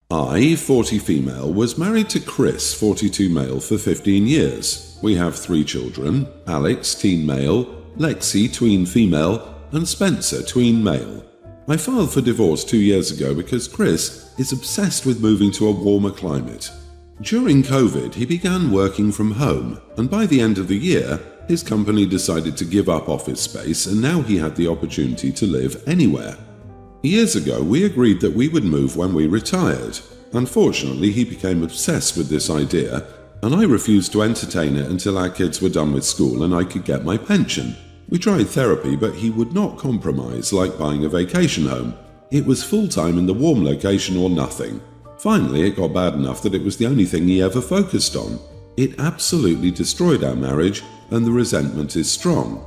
I, 40 female, was married to Chris, 42 male, for 15 years. We have 3 children, Alex, teen male, Lexi, tween female, and Spencer, tween male. I filed for divorce 2 years ago because Chris is obsessed with moving to a warmer climate. During COVID, he began working from home, and by the end of the year, his company decided to give up office space, and now he had the opportunity to live anywhere. Years ago, we agreed that we would move when we retired. Unfortunately, he became obsessed with this idea, and I refused to entertain it until our kids were done with school and I could get my pension. We tried therapy, but he would not compromise, like buying a vacation home. It was full-time in the warm location or nothing. Finally, it got bad enough that it was the only thing he ever focused on. It absolutely destroyed our marriage, and the resentment is strong.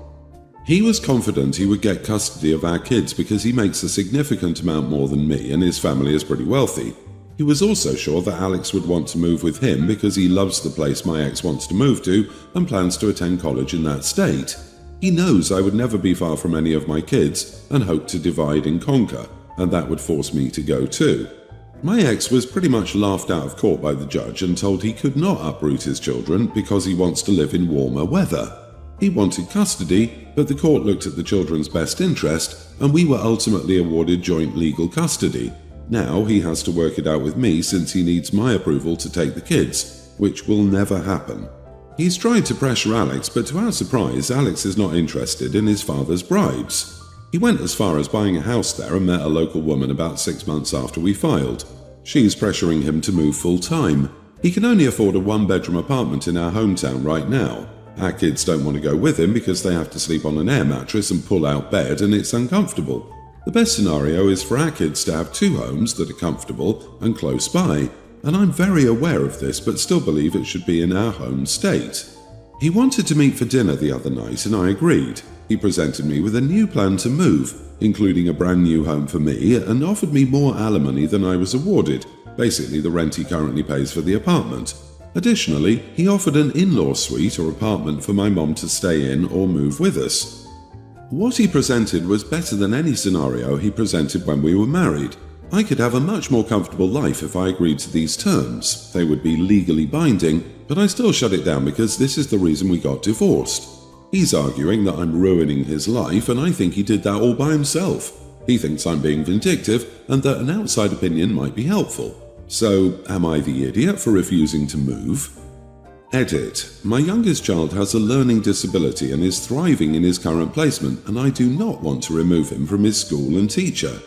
He was confident he would get custody of our kids because he makes a significant amount more than me and his family is pretty wealthy. He was also sure that Alex would want to move with him because he loves the place my ex wants to move to and plans to attend college in that state. He knows I would never be far from any of my kids and hoped to divide and conquer, and that would force me to go too. My ex was pretty much laughed out of court by the judge and told he could not uproot his children because he wants to live in warmer weather. He wanted custody, but the court looked at the children's best interest, and we were ultimately awarded joint legal custody. Now he has to work it out with me since he needs my approval to take the kids, which will never happen. He's tried to pressure Alex, but to our surprise, Alex is not interested in his father's bribes. He went as far as buying a house there and met a local woman about 6 months after we filed. She's pressuring him to move full-time. He can only afford a 1-bedroom apartment in our hometown right now. Our kids don't want to go with him because they have to sleep on an air mattress and pull-out bed, and it's uncomfortable. The best scenario is for our kids to have 2 homes that are comfortable and close by, and I'm very aware of this but still believe it should be in our home state. He wanted to meet for dinner the other night and I agreed. He presented me with a new plan to move, including a brand new home for me, and offered me more alimony than I was awarded, basically the rent he currently pays for the apartment. Additionally, he offered an in-law suite or apartment for my mom to stay in or move with us. What he presented was better than any scenario he presented when we were married. I could have a much more comfortable life if I agreed to these terms. They would be legally binding, but I still shut it down because this is the reason we got divorced. He's arguing that I'm ruining his life, and I think he did that all by himself. He thinks I'm being vindictive and that an outside opinion might be helpful. So, am I the idiot for refusing to move? Edit. My youngest child has a learning disability and is thriving in his current placement, and I do not want to remove him from his school and teacher.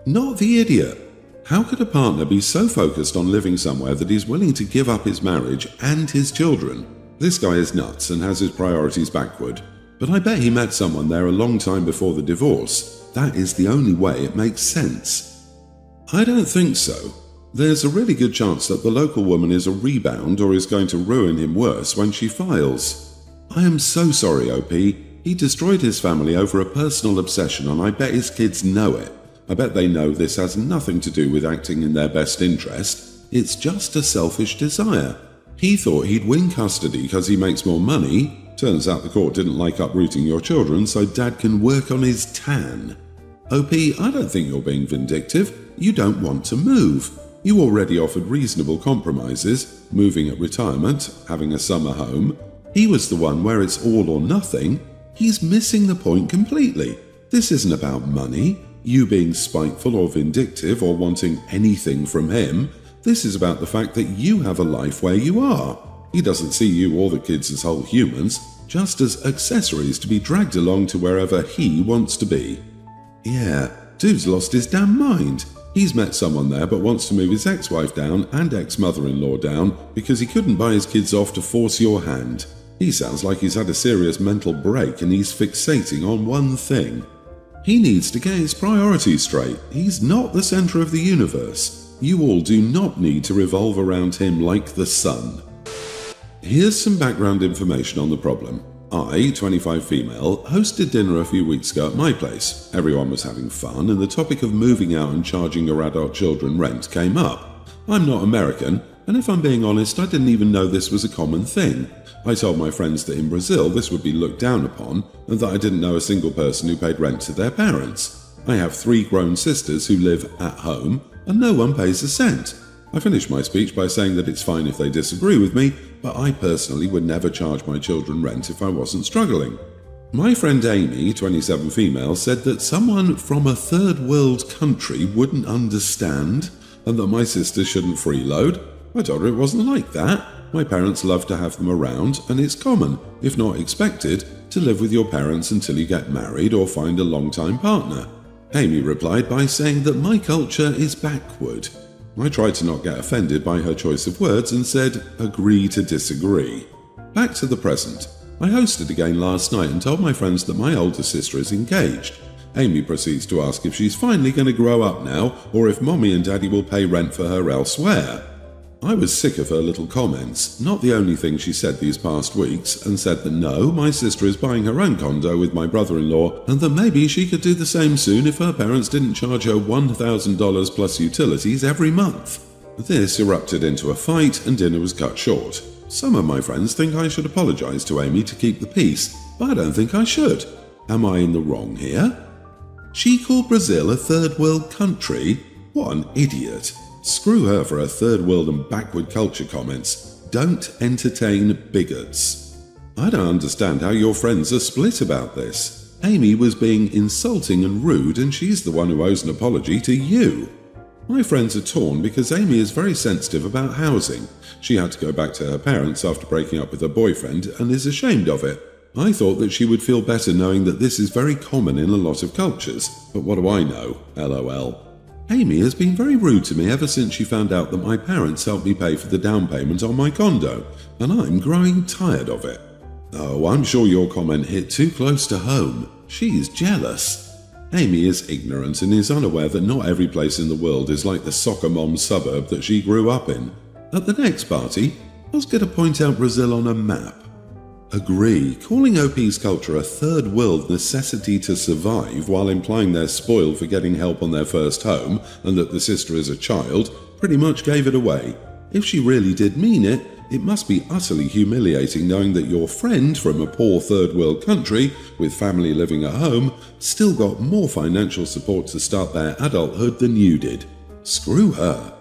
Not the idiot. How could a partner be so focused on living somewhere that he's willing to give up his marriage and his children? This guy is nuts and has his priorities backward. But I bet he met someone there a long time before the divorce. That is the only way it makes sense. I don't think so. There's a really good chance that the local woman is a rebound or is going to ruin him worse when she files. I am so sorry, OP. He destroyed his family over a personal obsession, and I bet his kids know it. I bet they know this has nothing to do with acting in their best interest. It's just a selfish desire. He thought he'd win custody because he makes more money. Turns out the court didn't like uprooting your children, so Dad can work on his tan. OP, I don't think you're being vindictive. You don't want to move. You already offered reasonable compromises, moving at retirement, having a summer home. He was the one where it's all or nothing. He's missing the point completely. This isn't about money, you being spiteful or vindictive or wanting anything from him. This is about the fact that you have a life where you are. He doesn't see you or the kids as whole humans, just as accessories to be dragged along to wherever he wants to be. Yeah, dude's lost his damn mind. He's met someone there but wants to move his ex-wife down and ex-mother-in-law down because he couldn't buy his kids off to force your hand. He sounds like he's had a serious mental break and he's fixating on one thing. He needs to get his priorities straight. He's not the center of the universe. You all do not need to revolve around him like the sun. Here's some background information on the problem. I, 25 female, hosted dinner a few weeks ago at my place. Everyone was having fun and the topic of moving out and charging your adult children rent came up. I'm not American, and if I'm being honest, I didn't even know this was a common thing. I told my friends that in Brazil this would be looked down upon and that I didn't know a single person who paid rent to their parents. I have 3 grown sisters who live at home and no one pays a cent. I finished my speech by saying that it's fine if they disagree with me, but I personally would never charge my children rent if I wasn't struggling. My friend Amy, 27 female, said that someone from a third world country wouldn't understand and that my sister shouldn't freeload. I told her it wasn't like that. My parents love to have them around, and it's common, if not expected, to live with your parents until you get married or find a long-time partner. Amy replied by saying that my culture is backward. I tried to not get offended by her choice of words and said, agree to disagree. Back to the present. I hosted again last night and told my friends that my older sister is engaged. Amy proceeds to ask if she's finally going to grow up now or if mommy and daddy will pay rent for her elsewhere. I was sick of her little comments, not the only thing she said these past weeks, and said that no, my sister is buying her own condo with my brother-in-law and that maybe she could do the same soon if her parents didn't charge her $1,000 plus utilities every month. This erupted into a fight and dinner was cut short. Some of my friends think I should apologize to Amy to keep the peace, but I don't think I should. Am I in the wrong here? She called Brazil a third world country? What an idiot. Screw her for her third world and backward culture comments. Don't entertain bigots. I don't understand how your friends are split about this. Amy was being insulting and rude and she's the one who owes an apology to you. My friends are torn because Amy is very sensitive about housing. She had to go back to her parents after breaking up with her boyfriend and is ashamed of it. I thought that she would feel better knowing that this is very common in a lot of cultures, but what do I know? LOL. Amy has been very rude to me ever since she found out that my parents helped me pay for the down payment on my condo, and I'm growing tired of it. Oh, I'm sure your comment hit too close to home. She's jealous. Amy is ignorant and is unaware that not every place in the world is like the soccer mom suburb that she grew up in. At the next party, I was going to point out Brazil on a map. Agree, calling OP's culture a third world necessity to survive while implying they're spoiled for getting help on their first home and that the sister is a child pretty much gave it away. If she really did mean it, it must be utterly humiliating knowing that your friend from a poor third world country with family living at home still got more financial support to start their adulthood than you did. Screw her.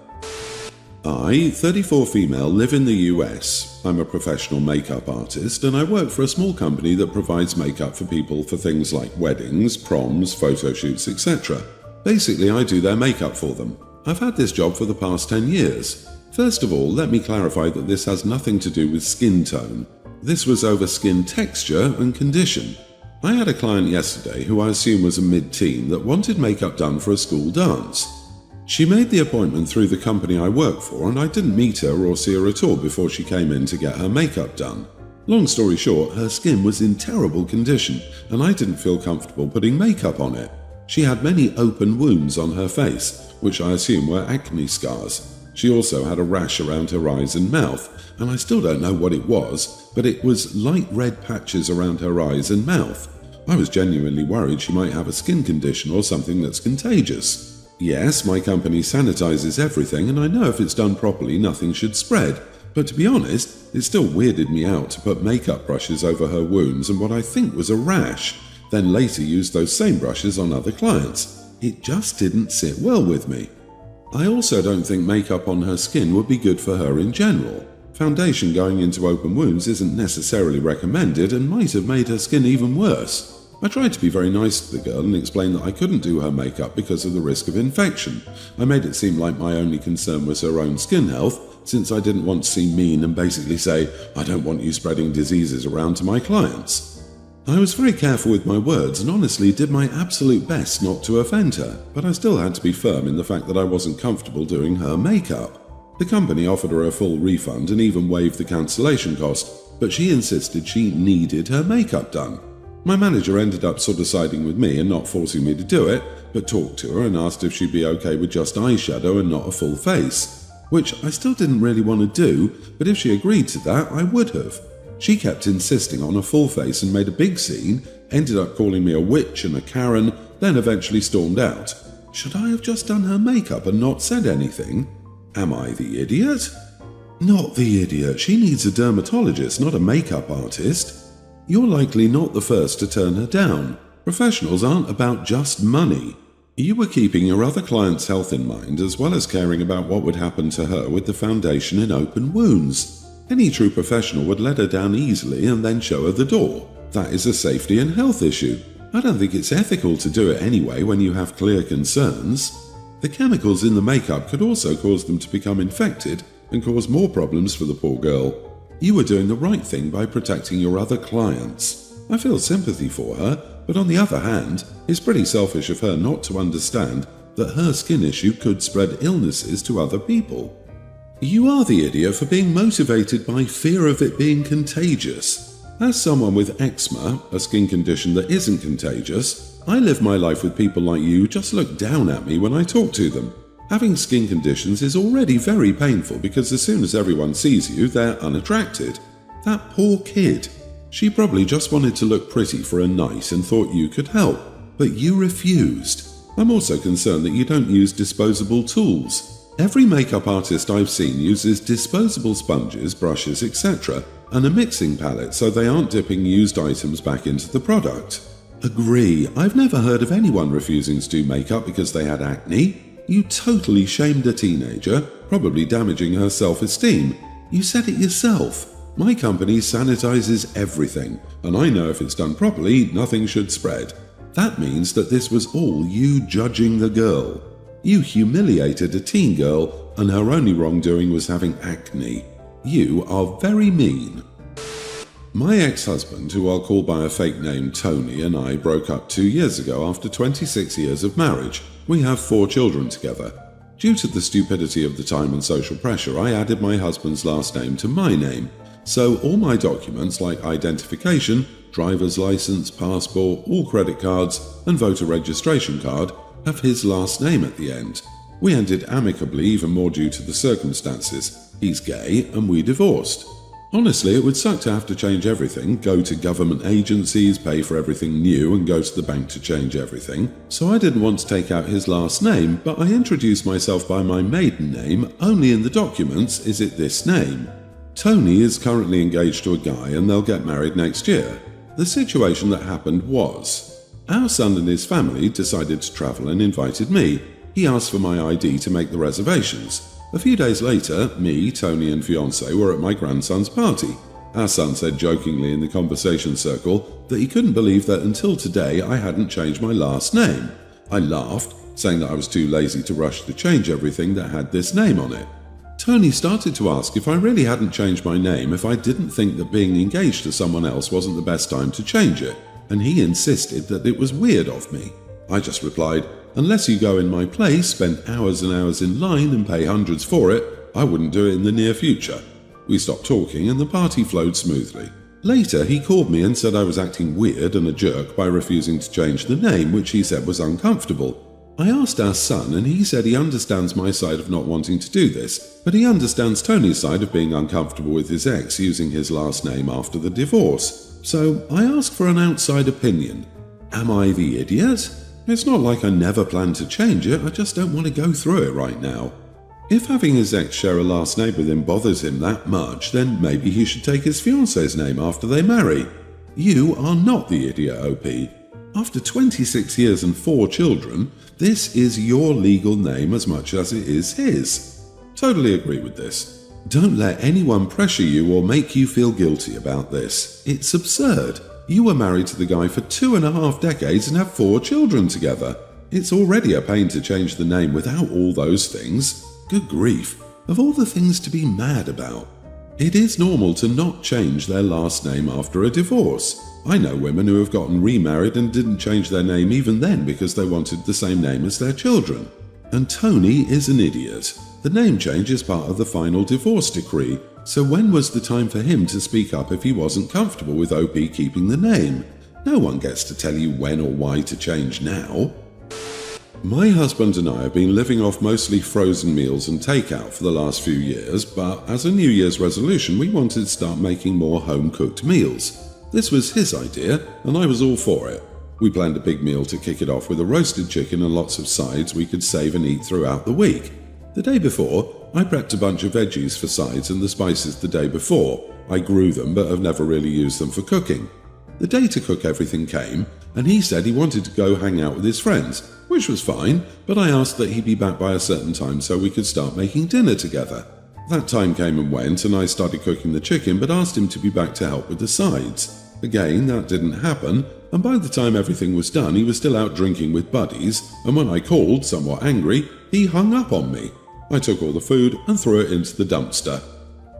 I, 34 female, live in the US. I'm a professional makeup artist and I work for a small company that provides makeup for people for things like weddings, proms, photo shoots, etc. Basically, I do their makeup for them. I've had this job for the past 10 years. First of all, let me clarify that this has nothing to do with skin tone. This was over skin texture and condition. I had a client yesterday who I assume was a mid-teen that wanted makeup done for a school dance. She made the appointment through the company I work for and I didn't meet her or see her at all before she came in to get her makeup done. Long story short, her skin was in terrible condition and I didn't feel comfortable putting makeup on it. She had many open wounds on her face, which I assume were acne scars. She also had a rash around her eyes and mouth, and I still don't know what it was, but it was light red patches around her eyes and mouth. I was genuinely worried she might have a skin condition or something that's contagious. Yes, my company sanitizes everything and I know if it's done properly nothing should spread, but to be honest, it still weirded me out to put makeup brushes over her wounds and what I think was a rash, then later use those same brushes on other clients. It just didn't sit well with me. I also don't think makeup on her skin would be good for her in general. Foundation going into open wounds isn't necessarily recommended and might have made her skin even worse. I tried to be very nice to the girl and explain that I couldn't do her makeup because of the risk of infection. I made it seem like my only concern was her own skin health, since I didn't want to seem mean and basically say, I don't want you spreading diseases around to my clients. I was very careful with my words and honestly did my absolute best not to offend her, but I still had to be firm in the fact that I wasn't comfortable doing her makeup. The company offered her a full refund and even waived the cancellation cost, but she insisted she needed her makeup done. My manager ended up sort of siding with me and not forcing me to do it, but talked to her and asked if she'd be okay with just eyeshadow and not a full face, which I still didn't really want to do, but if she agreed to that, I would have. She kept insisting on a full face and made a big scene, ended up calling me a witch and a Karen, then eventually stormed out. Should I have just done her makeup and not said anything? Am I the idiot? Not the idiot. She needs a dermatologist, not a makeup artist. You're likely not the first to turn her down. Professionals aren't about just money. You were keeping your other client's health in mind as well as caring about what would happen to her with the foundation in open wounds. Any true professional would let her down easily and then show her the door. That is a safety and health issue. I don't think it's ethical to do it anyway when you have clear concerns. The chemicals in the makeup could also cause them to become infected and cause more problems for the poor girl. You were doing the right thing by protecting your other clients. I feel sympathy for her, but on the other hand, it's pretty selfish of her not to understand that her skin issue could spread illnesses to other people. You are the idiot for being motivated by fear of it being contagious. As someone with eczema, a skin condition that isn't contagious, I live my life with people like you who just look down at me when I talk to them. Having skin conditions is already very painful because as soon as everyone sees you, they're unattracted. That poor kid. She probably just wanted to look pretty for a night and thought you could help, but you refused. I'm also concerned that you don't use disposable tools. Every makeup artist I've seen uses disposable sponges, brushes, etc., and a mixing palette so they aren't dipping used items back into the product. Agree, I've never heard of anyone refusing to do makeup because they had acne. You totally shamed a teenager, probably damaging her self-esteem. You said it yourself. My company sanitizes everything, and I know if it's done properly, nothing should spread. That means that this was all you judging the girl. You humiliated a teen girl, and her only wrongdoing was having acne. You are very mean. My ex-husband, who I'll call by a fake name Tony, and I broke up 2 years ago after 26 years of marriage. We have 4 children together. Due to the stupidity of the time and social pressure, I added my husband's last name to my name. So all my documents like identification, driver's license, passport, all credit cards, and voter registration card have his last name at the end. We ended amicably even more due to the circumstances. He's gay and we divorced. Honestly, it would suck to have to change everything, go to government agencies, pay for everything new and go to the bank to change everything. So I didn't want to take out his last name, but I introduced myself by my maiden name. Only in the documents is it this name. Tony is currently engaged to a guy and they'll get married next year. The situation that happened was, our son and his family decided to travel and invited me. He asked for my ID to make the reservations. A few days later, me, Tony and fiancé were at my grandson's party. Our son said jokingly in the conversation circle that he couldn't believe that until today I hadn't changed my last name. I laughed, saying that I was too lazy to rush to change everything that had this name on it. Tony started to ask if I really hadn't changed my name if I didn't think that being engaged to someone else wasn't the best time to change it, and he insisted that it was weird of me. I just replied, unless you go in my place, spend hours and hours in line and pay hundreds for it, I wouldn't do it in the near future. We stopped talking and the party flowed smoothly. Later, he called me and said I was acting weird and a jerk by refusing to change the name, which he said was uncomfortable. I asked our son and he said he understands my side of not wanting to do this, but he understands Tony's side of being uncomfortable with his ex using his last name after the divorce. So I asked for an outside opinion. Am I the idiot? It's not like I never planned to change it, I just don't want to go through it right now. If having his ex share a last name with him bothers him that much, then maybe he should take his fiancée's name after they marry. You are not the idiot, OP. After 26 years and 4 children, this is your legal name as much as it is his. Totally agree with this. Don't let anyone pressure you or make you feel guilty about this. It's absurd. You were married to the guy for 2.5 decades and have 4 children together. It's already a pain to change the name without all those things. Good grief, of all the things to be mad about. It is normal to not change their last name after a divorce. I know women who have gotten remarried and didn't change their name even then because they wanted the same name as their children. And Tony is an idiot. The name change is part of the final divorce decree, so when was the time for him to speak up if he wasn't comfortable with OP keeping the name? No one gets to tell you when or why to change now. My husband and I have been living off mostly frozen meals and takeout for the last few years, but as a New Year's resolution we wanted to start making more home-cooked meals. This was his idea, and I was all for it. We planned a big meal to kick it off with a roasted chicken and lots of sides we could save and eat throughout the week. The day before, I prepped a bunch of veggies for sides and the spices the day before. I grew them but have never really used them for cooking. The day to cook everything came, and he said he wanted to go hang out with his friends, which was fine, but I asked that he be back by a certain time so we could start making dinner together. That time came and went, and I started cooking the chicken but asked him to be back to help with the sides. Again, that didn't happen, and by the time everything was done, he was still out drinking with buddies, and when I called, somewhat angry, he hung up on me. I took all the food and threw it into the dumpster.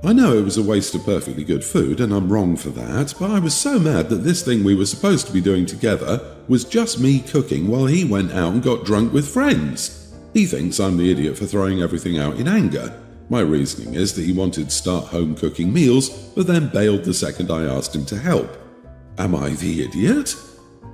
I know it was a waste of perfectly good food, and I'm wrong for that, but I was so mad that this thing we were supposed to be doing together was just me cooking while he went out and got drunk with friends. He thinks I'm the idiot for throwing everything out in anger. My reasoning is that he wanted to start home cooking meals, but then bailed the second I asked him to help. Am I the idiot?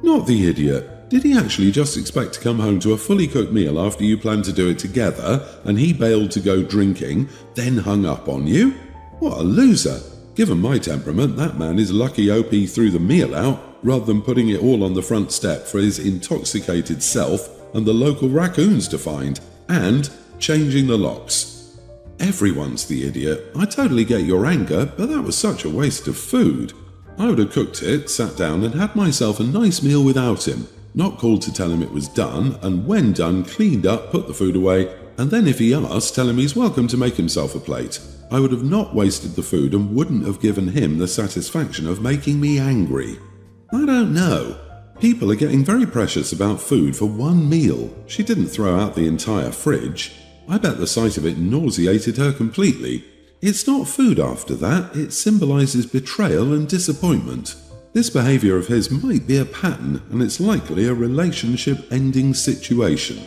Not the idiot. Did he actually just expect to come home to a fully cooked meal after you planned to do it together, and he bailed to go drinking, then hung up on you? What a loser. Given my temperament, that man is lucky OP threw the meal out, rather than putting it all on the front step for his intoxicated self and the local raccoons to find, and changing the locks. Everyone's the idiot. I totally get your anger, but that was such a waste of food. I would have cooked it, sat down and had myself a nice meal without him, not called to tell him it was done, and when done, cleaned up, put the food away, and then if he asked, tell him he's welcome to make himself a plate. I would have not wasted the food and wouldn't have given him the satisfaction of making me angry. I don't know. People are getting very precious about food for one meal. She didn't throw out the entire fridge. I bet the sight of it nauseated her completely. It's not food after that, it symbolises betrayal and disappointment. This behaviour of his might be a pattern, and it's likely a relationship-ending situation.